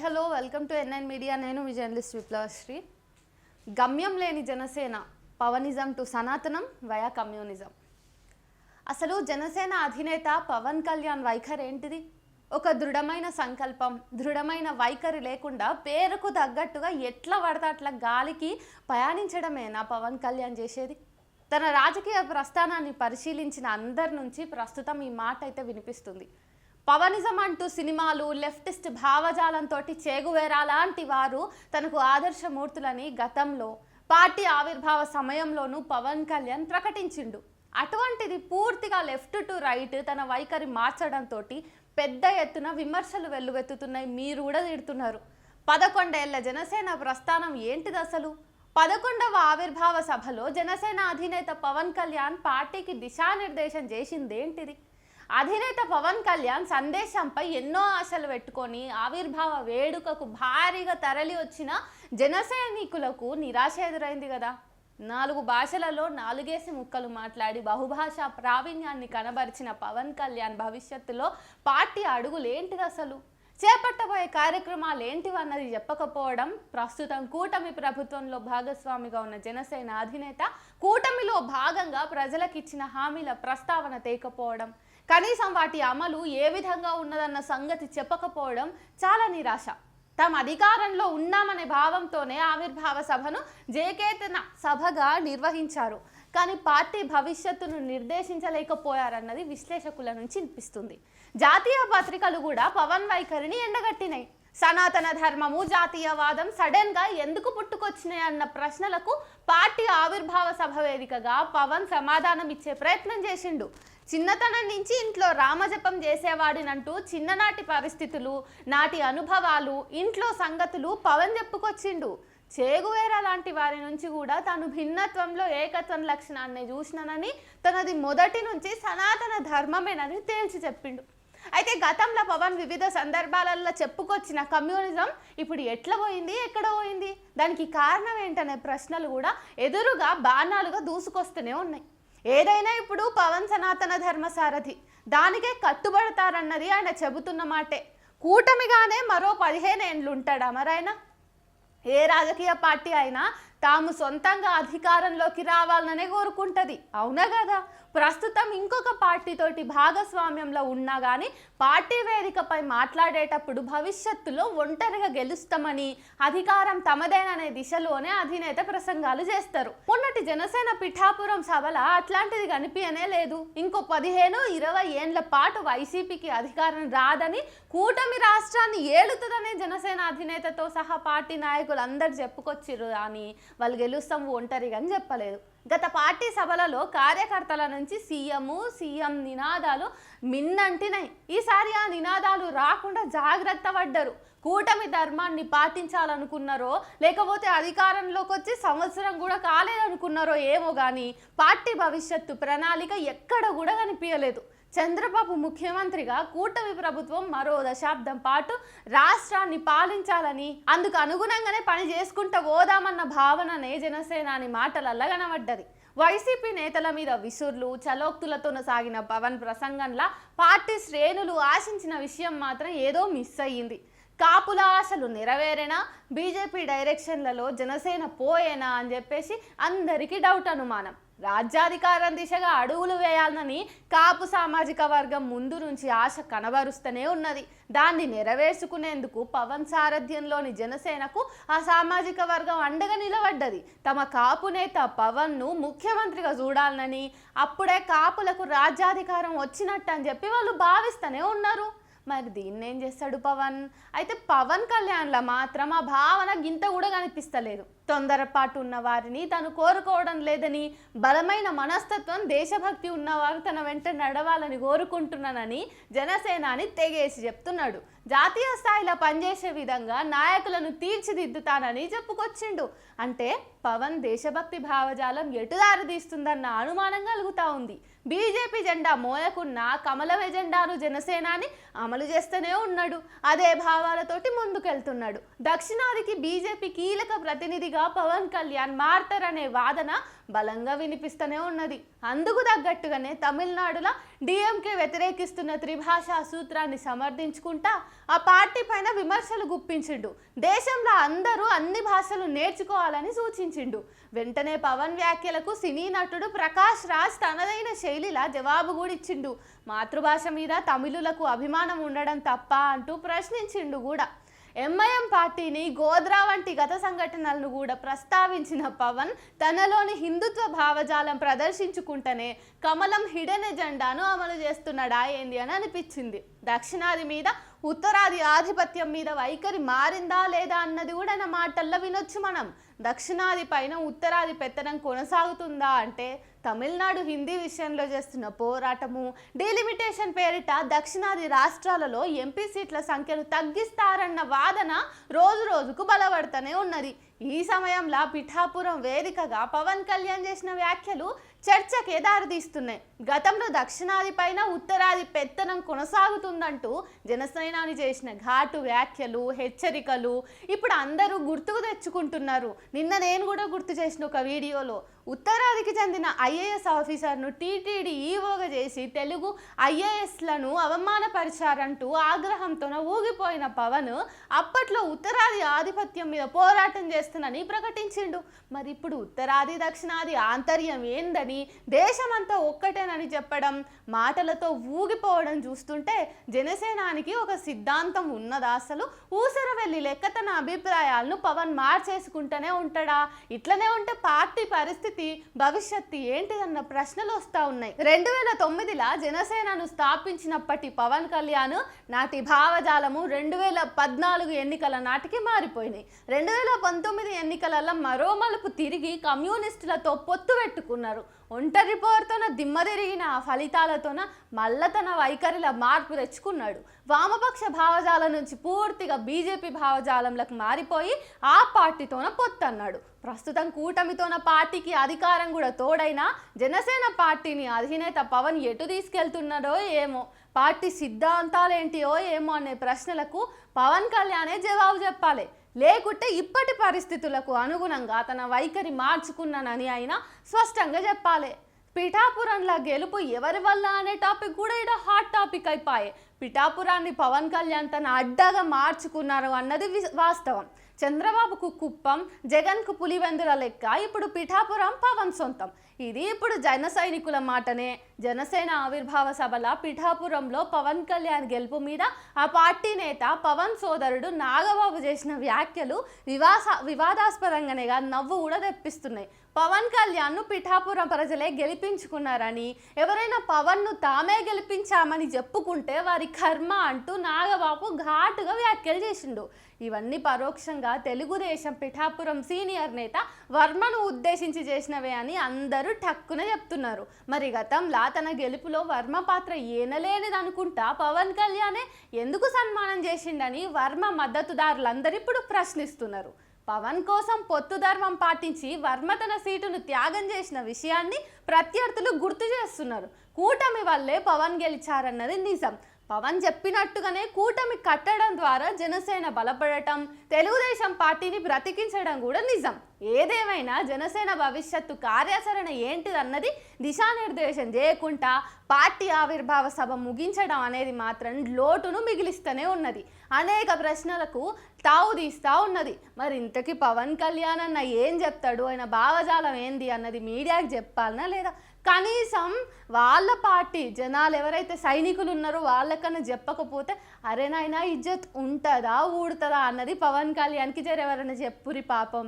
Hello welcome to NN media. నేను మీ journalist Viplavasri. గమ్యం లేని జనసేన, పవనిజం టు సనాతనం వయా కమ్యూనిజం. అసలు జనసేన అధినేత పవన్ కళ్యాణ్ వైఖరి ఏంటిది? ఒక దృఢమైన సంకల్పం, దృఢమైన వైఖరి లేకుండా పేరుకు తగ్గట్టుగా ఎట్లా పడితే అట్లా గాలికి ప్రయాణించడమేనా పవన్ కళ్యాణ్ చేసేది? తన రాజకీయ ప్రస్థానాన్ని పరిశీలించిన అందరి నుంచి ప్రస్తుతం ఈ మాట అయితే వినిపిస్తుంది. పవనిజం అంటూ సినిమాలు, లెఫ్టిస్ట్ భావజాలంతో చేగువేరా లాంటి వారు తనకు ఆదర్శమూర్తులని గతంలో పార్టీ ఆవిర్భావ సమయంలోనూ పవన్ కళ్యాణ్ ప్రకటించిండు. అటువంటిది పూర్తిగా లెఫ్ట్ టు రైట్ తన వైఖరి మార్చడంతో పెద్ద ఎత్తున విమర్శలు వెల్లువెత్తుతున్నాయి. మీరు కూడా తిడుతున్నారు. 11 ఏళ్ల జనసేన ప్రస్థానం ఏంటిది అసలు? 11వ ఆవిర్భావ సభలో జనసేన అధినేత పవన్ కళ్యాణ్ పార్టీకి దిశానిర్దేశం చేసిందేంటిది? అధినేత పవన్ కళ్యాణ్ సందేశంపై ఎన్నో ఆశలు పెట్టుకొని ఆవిర్భావ వేడుకకు భారీగా తరలి వచ్చిన జనసైనికులకు నిరాశ ఎదురైంది కదా. 4 భాషలలో 4 ముక్కలు మాట్లాడి బహుభాషా ప్రావీణ్యాన్ని కనబరిచిన పవన్ కళ్యాణ్ భవిష్యత్తులో పార్టీ అడుగులేంటిది అసలు? చేపట్టబోయే కార్యక్రమాలు ఏంటివన్నది చెప్పకపోవడం, ప్రస్తుతం కూటమి ప్రభుత్వంలో భాగస్వామిగా ఉన్న జనసేన అధినేత కూటమిలో భాగంగా ప్రజలకు ఇచ్చిన హామీల ప్రస్తావన తేకపోవడం, కనీసం వాటి అమలు ఏ విధంగా ఉన్నదన్న సంగతి చెప్పకపోవడం చాలా నిరాశ. తాము అధికారంలో ఉన్నామనే భావంతోనే ఆవిర్భావ సభను జయకేతన సభగా నిర్వహించారు. కానీ పార్టీ భవిష్యత్తును నిర్దేశించలేకపోయారన్నది విశ్లేషకుల నుంచి వినిపిస్తుంది. జాతీయ పత్రికలు కూడా పవన్ వైఖరిని ఎండగట్టినాయి. సనాతన ధర్మము, జాతీయవాదం సడన్గా ఎందుకు పుట్టుకొచ్చినాయి అన్న ప్రశ్నలకు పార్టీ ఆవిర్భావ సభ వేదికగా పవన్ సమాధానం ఇచ్చే ప్రయత్నం చేసిండు. చిన్నతనం నుంచి ఇంట్లో రామజపం చేసేవాడినంటూ చిన్ననాటి పరిస్థితులు, నాటి అనుభవాలు, ఇంట్లో సంగతులు పవన్ చెప్పుకొచ్చిండు. చేగువేరా లాంటి వారి నుంచి కూడా తాను భిన్నత్వంలో ఏకత్వం లక్షణాన్ని చూసినానని, తనది మొదటి నుంచి సనాతన ధర్మమేనని తేల్చి చెప్పిండు. అయితే గతంలో పవన్ వివిధ సందర్భాలలో చెప్పుకొచ్చిన కమ్యూనిజం ఇప్పుడు ఎట్లా పోయింది, ఎక్కడ పోయింది, దానికి కారణం ఏంటనే ప్రశ్నలు కూడా ఎదురుగా బాణాలుగా దూసుకొస్తూనే ఉన్నాయి. ఏదైనా ఇప్పుడు పవన్ సనాతన ధర్మ సారథి, దానికే కట్టుబడతారన్నది ఆయన చెబుతున్న మాటే. కూటమిగానే మరో 15 ఏండ్లు ఉంటాడా మరైనా? ఏ రాజకీయ పార్టీ అయినా తాము సొంతంగా అధికారంలోకి రావాలనే కోరుకుంటుంది, అవునా కదా? ప్రస్తుతం ఇంకొక పార్టీతోటి భాగస్వామ్యంలో ఉన్నా కానీ పార్టీ వేదికపై మాట్లాడేటప్పుడు భవిష్యత్తులో ఒంటరిగా గెలుస్తామని, అధికారం తమదేననే దిశలోనే అధినేత ప్రసంగాలు చేస్తారు. మొన్నటి జనసేన పిఠాపురం సభలో అట్లాంటిది కనిపించనే లేదు. ఇంకో 15-20 ఏండ్ల పాటు వైసీపీకి అధికారం రాదని, కూటమి రాష్ట్రాన్ని ఏలుతుందనే జనసేన అధినేతతో సహా పార్టీ నాయకులు అందరు చెప్పుకొచ్చిర్రు అని వాళ్ళు గెలుస్తాము ఒంటరిగా అని చెప్పలేదు. గత పార్టీ సభలలో కార్యకర్తల నుంచి సీఎం నినాదాలు మిన్నంటినాయి. ఈసారి ఆ నినాదాలు రాకుండా జాగ్రత్త పడ్డారు. కూటమి ధర్మాన్ని పాటించాలనుకున్నారో, లేకపోతే అధికారంలోకి వచ్చి సంవత్సరం కూడా కాలేదనుకున్నారో ఏమో కానీ పార్టీ భవిష్యత్తు ప్రణాళిక ఎక్కడ కూడా కనిపించలేదు. చంద్రబాబు ముఖ్యమంత్రిగా కూటమి ప్రభుత్వం మరో దశాబ్దం పాటు రాష్ట్రాన్ని పాలించాలని, అందుకు అనుగుణంగానే పని చేసుకుంటూ పోదామన్న భావననే జనసేనాని మాటలల్లా కనబడ్డది. వైసీపీ నేతల మీద విసుర్లు, చలోక్తులతో సాగిన పవన్ ప్రసంగంలా పార్టీ శ్రేణులు ఆశించిన విషయం మాత్రం ఏదో మిస్ అయ్యింది. కాపుల ఆశలు నెరవేరేనా, బీజేపీ డైరెక్షన్లలో జనసేన పోయేనా అని చెప్పేసి అందరికీ డౌట్, అనుమానం. రాజ్యాధికారం దిశగా అడుగులు వేయాలని కాపు సామాజిక వర్గం ముందు నుంచి ఆశ కనబరుస్తూనే ఉన్నది. దాన్ని నెరవేర్చుకునేందుకు పవన్ సారథ్యంలోని జనసేనకు ఆ సామాజిక వర్గం అండగా నిలబడ్డది. తమ కాపు నేత పవన్ను ముఖ్యమంత్రిగా చూడాలని, అప్పుడే కాపులకు రాజ్యాధికారం వచ్చినట్టు అని చెప్పి వాళ్ళు భావిస్తూనే ఉన్నారు. మరి దీన్ని ఏం చేస్తాడు పవన్? అయితే పవన్ కళ్యాణ్లో మాత్రం ఆ భావన గింత కూడా కనిపిస్తలేదు. తొందరపాటు ఉన్న వారిని తను కోరుకోవడం లేదని, బలమైన మనస్తత్వం, దేశభక్తి ఉన్నవారు తన వెంట నడవాలని కోరుకుంటున్నానని జనసేనాని తెగేసి చెప్తున్నాడు. జాతీయ స్థాయిలో పనిచేసే విధంగా నాయకులను తీర్చిదిద్దుతానని చెప్పుకొచ్చిండు. అంటే పవన్ దేశభక్తి భావజాలం ఎటు దారితీస్తుందన్న అనుమానం కలుగుతూ ఉంది. బీజేపీ జెండా మోయకున్న కమలం ఎజెండాను జనసేనాని అమలు చేస్తూనే ఉన్నాడు. అదే భావాలతోటి ముందుకెళ్తున్నాడు. దక్షిణాదికి బీజేపీ కీలక ప్రతినిధిగా వ్యక్తిగా పవన్ కళ్యాణ్ మారతారనే వాదన బలంగా వినిపిస్తూనే ఉన్నది. అందుకు తగ్గట్టుగానే తమిళనాడులో డిఎంకే వ్యతిరేకిస్తున్న త్రిభాషా సూత్రాన్ని సమర్థించుకుంటా ఆ పార్టీ పైన విమర్శలు గుప్పించిండు. దేశంలో అందరూ అన్ని భాషలు నేర్చుకోవాలని సూచించిండు. వెంటనే పవన్ వ్యాఖ్యలకు సినీ నటుడు ప్రకాష్ రాజ్ తనదైన శైలిలా జవాబు కూడా ఇచ్చిండు. మాతృభాష మీద తమిళులకు అభిమానం ఉండడం తప్ప అంటూ ప్రశ్నించిండు కూడా. ఎంఐఎం పార్టీని, గోద్రా వంటి గత సంఘటనలను కూడా ప్రస్తావించిన పవన్ తనలోని హిందుత్వ భావజాలం ప్రదర్శించుకుంటేనే కమలం హిడెన్ ఎజెండాను అమలు చేస్తున్నాడా ఏంది అని అనిపించింది. దక్షిణాది మీద ఉత్తరాది ఆధిపత్యం మీద వైఖరి మారిందా లేదా అన్నది కూడా నా మాటల్లో వినొచ్చు మనం. దక్షిణాది పైన ఉత్తరాది పెత్తనం కొనసాగుతుందా అంటే తమిళనాడు హిందీ విషయంలో చేస్తున్న పోరాటము, డీలిమిటేషన్ పేరిట దక్షిణాది రాష్ట్రాలలో ఎంపీ సీట్ల సంఖ్యను తగ్గిస్తారన్న వాదన రోజు రోజుకు బలపడుతూనే ఉన్నది. ఈ సమయంలో పిఠాపురం వేదికగా పవన్ కళ్యాణ్ చేసిన వ్యాఖ్యలు చర్చకే దారితీస్తున్నాయి. గతంలో దక్షిణాది పైన ఉత్తరాది పెత్తనం కొనసాగుతుందంటూ జనసేనాని చేసిన ఘాటు వ్యాఖ్యలు, హెచ్చరికలు ఇప్పుడు అందరూ గుర్తుకు తెచ్చుకుంటున్నారు. నిన్న నేను కూడా గుర్తు చేసిన ఒక వీడియోలో ఉత్తరాదికి చెందిన ఐఏఎస్ ఆఫీసర్ను టీటీడీ ఈవోగా చేసి తెలుగు ఐఏఎస్లను అవమానపరిచారంటూ ఆగ్రహంతో ఊగిపోయిన పవన్ అప్పట్లో ఉత్తరాది ఆధిపత్యం మీద పోరాటం చేస్తున్నని ప్రకటించిండు. మరి ఇప్పుడు ఉత్తరాది దక్షిణాది ఆంతర్యం ఏందని, దేశమంతా ఒక్కటేనని చెప్పడం, మాటలతో ఊగిపోవడం చూస్తుంటే జనసేనానికి ఒక సిద్ధాంతం ఉన్నదా? అసలు ఊసరవెల్లి లెక్క తన అభిప్రాయాలను పవన్ మార్చేసుకుంటూనే ఉంటాడా? ఇట్లనే ఉంటే పార్టీ పరిస్థితి, భవిష్యత్తు ఏంటిదన్న ప్రశ్నలు వస్తూ ఉన్నాయి. 2009లో జనసేనను స్థాపించినప్పటి పవన్ కళ్యాణ్ నాటి భావజాలము 2014 ఎన్నికల నాటికి మారిపోయినాయి. 2019 ఎన్నికలలో మరో మలుపు తిరిగి కమ్యూనిస్టులతో పొత్తు పెట్టుకున్నారు. ఒంటరి పోరుతోన దిమ్మదిరిగిన ఆ ఫలితాలతోన మళ్ళా తన వైఖరిలో మార్పు తెచ్చుకున్నాడు. వామపక్ష భావజాలం నుంచి పూర్తిగా బీజేపీ భావజాలంలోకి మారిపోయి ఆ పార్టీతోన పొత్తు అన్నాడు. ప్రస్తుతం కూటమితోన పార్టీకి అధికారం కూడా తోడైనా జనసేన పార్టీని అధినేత పవన్ ఎటు తీసుకెళ్తున్నాడో ఏమో, పార్టీ సిద్ధాంతాలు ఏంటియో ఏమో అనే ప్రశ్నలకు పవన్ కళ్యాణే జవాబు చెప్పాలి. లేకుంటే ఇప్పటి పరిస్థితులకు అనుగుణంగా తన వైఖరి మార్చుకున్నానని ఆయన స్పష్టంగా చెప్పాలి. పిఠాపురంలో గెలుపు ఎవరి వల్ల అనే టాపిక్ కూడా ఇక్కడ హాట్ టాపిక్ అయిపోయాయి. పిఠాపురాన్ని పవన్ కళ్యాణ్ తన అడ్డాగా మార్చుకున్నారు అన్నది వాస్తవం. చంద్రబాబుకు కుప్పం, జగన్కు పులివెందుల లెక్క ఇప్పుడు పిఠాపురం పవన్ సొంతం. ఇది ఇప్పుడు జన సైనికుల మాటనే. జనసేన ఆవిర్భావ సభల పిఠాపురంలో పవన్ కళ్యాణ్ గెలుపు మీద ఆ పార్టీ నేత పవన్ సోదరుడు నాగబాబు చేసిన వ్యాఖ్యలు వివాదాస్పదంగానేగా నవ్వు కూడా తెప్పిస్తున్నాయి. పవన్ కళ్యాణ్ను పిఠాపురం ప్రజలే గెలిపించుకున్నారని, ఎవరైనా పవన్ను తామే గెలిపించామని చెప్పుకుంటే వారి కర్మ అంటూ నాగబాబు ఘాటుగా వ్యాఖ్యలు చేసిండు. ఇవన్నీ పరోక్షంగా తెలుగుదేశం పిఠాపురం సీనియర్ నేత వర్మను ఉద్దేశించి చేసినవే అని అందరూ టక్కున చెప్తున్నారు. మరి గతంలో తన గెలుపులో వర్మ పాత్ర ఏనలేనిది అనుకుంటా పవన్ కళ్యాణే ఎందుకు సన్మానం చేసిండని వర్మ మద్దతుదారులందరూ ఇప్పుడు ప్రశ్నిస్తున్నారు. పవన్ కోసం పొత్తు ధర్మం పాటించి వర్మ తన సీటును త్యాగం చేసిన విషయాన్ని ప్రత్యర్థులు గుర్తు చేస్తున్నారు. కూటమి వల్లే పవన్ గెలిచారన్నది నిజం. పవన్ చెప్పినట్టుగానే కూటమి కట్టడం ద్వారా జనసేన బలపడటం, తెలుగుదేశం పార్టీని బ్రతికించడం కూడా నిజం. ఏదేమైనా జనసేన భవిష్యత్తు కార్యాచరణ ఏంటిదన్నది దిశానిర్దేశం చేయకుండా పార్టీ ఆవిర్భావ సభ ముగించడం అనేది మాత్రం లోటును మిగిలిస్తూనే ఉన్నది. అనేక ప్రశ్నలకు తావు తీస్తూ ఉన్నది. మరి ఇంతకీ పవన్ కళ్యాణ్ అన్న ఏం చెప్తాడు, ఆయన భావజాలం ఏంది అన్నది మీడియాకి చెప్పాలనా లేదా? కనీసం వాళ్ళ పార్టీ జనాలు ఎవరైతే సైనికులు ఉన్నారో వాళ్ళకన్నా చెప్పకపోతే అరే నాయనా ఇజ్జత్ ఉంటుందా ఊడుతుందా అన్నది పవన్ కళ్యాణ్కి ఎవరైనా చెప్పురి పాపం.